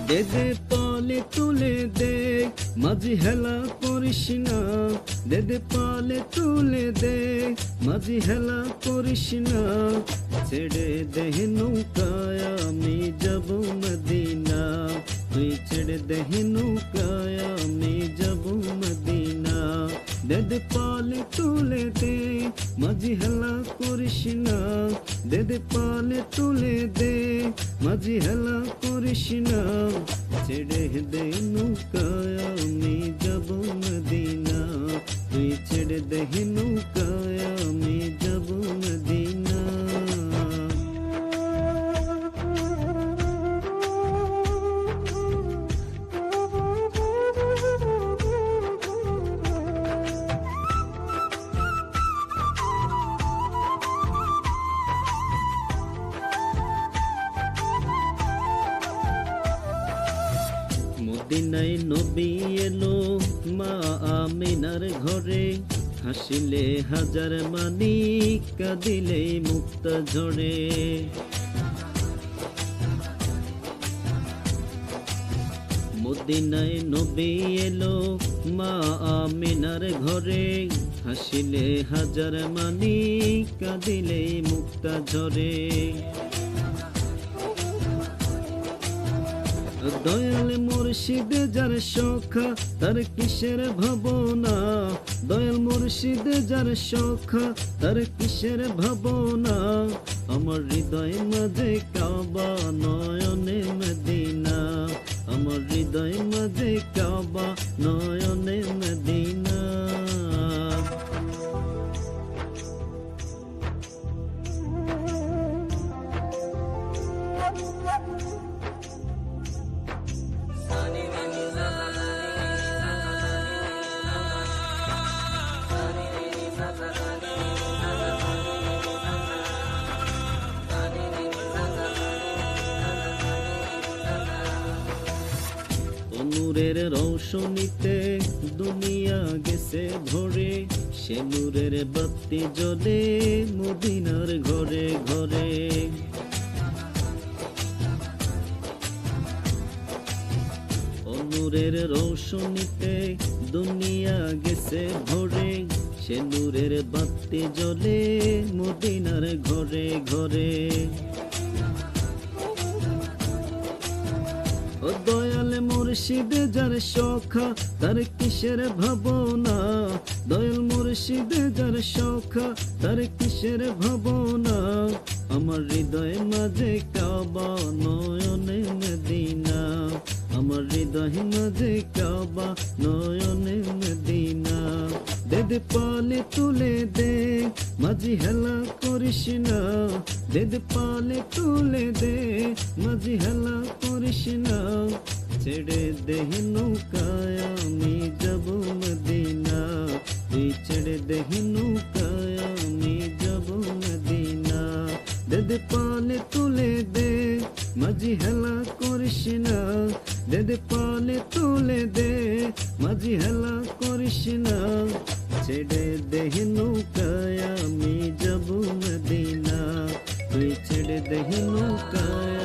দে দে পালে তুলে দে, মাঝি হেলা করিস না। দে দে পালে তুলে দে, মাঝি হেলা করিস না। ছেড়ে দে নৌকায় আমি যাব মদিনা, তুই ছেড়ে দে নৌকায় আমি যাব মদিনা। দে দে পালে তুলে দে, মাঝি হেলা করিস না। দে দে পালে তুলে দে, মাঝি হেলা করিস না। ছেড়ে দে নৌকায় আমি যাব মদিনা, তুই ছেড়ে দে নৌকায় আমি যাব মদিনা। মদিনায় নবী এলো মা আমিনার ঘরে, হাসিলে হাজার মানিক কাঁদিলে মুক্তা ঝরে। মদিনায় নবী এলো মা আমিনার ঘরে, হাসিলে হাজার মানিক কাঁদিলে মুক্তা ঝরে। দয়াল মুর্শিদ যার সখা তার কিসের ভাবনা, দয়াল মুর্শিদ যার সখা তার কিসের ভাবনা। আমার হৃদয় মাঝে কাবা নয়নে মদিনা, আমার হৃদয় মাঝে কাবা নয়নে মদিনা। নূরের রৌশনীতে দুনিয়া গেছে ভরে, সে নূরের বাতি জ্বলে মদিনার ঘরে ঘরে। নূরের রৌশনীতে দুনিয়া গেছে ভরে, সে নূরের বাতি জ্বলে মদিনার ঘরে ঘরে। ও দয়াল মুর্শিদ যার সখা তার কিসের ভাবনা, দয়াল মুর্শিদ যার সখা তার কিসের ভাবনা। আমার হৃদয় মাঝে কাবা নয়নে মদিনা, আমার হৃদয় মাঝে কাবা নয়নে মদিনা। দে দে পালে তুলে দে, মাঝি হেলা করিস না। দে দে পালে তুলে দে, মাঝি হেলা করিস না। ছেড়ে দে নৌকায় আমি যাব মদিনা, তুই ছেড়ে দে নৌকায় আমি যাব মদিনা। দে দে পালে তুলে দে, মাঝি হেলা করিস না। দে দে পালে তুলে দে, মাঝি হেলা করিস না। ছেড়ে দে নৌকায় আমি যাব মদিনা, তুই ছেড়ে দে নৌকায়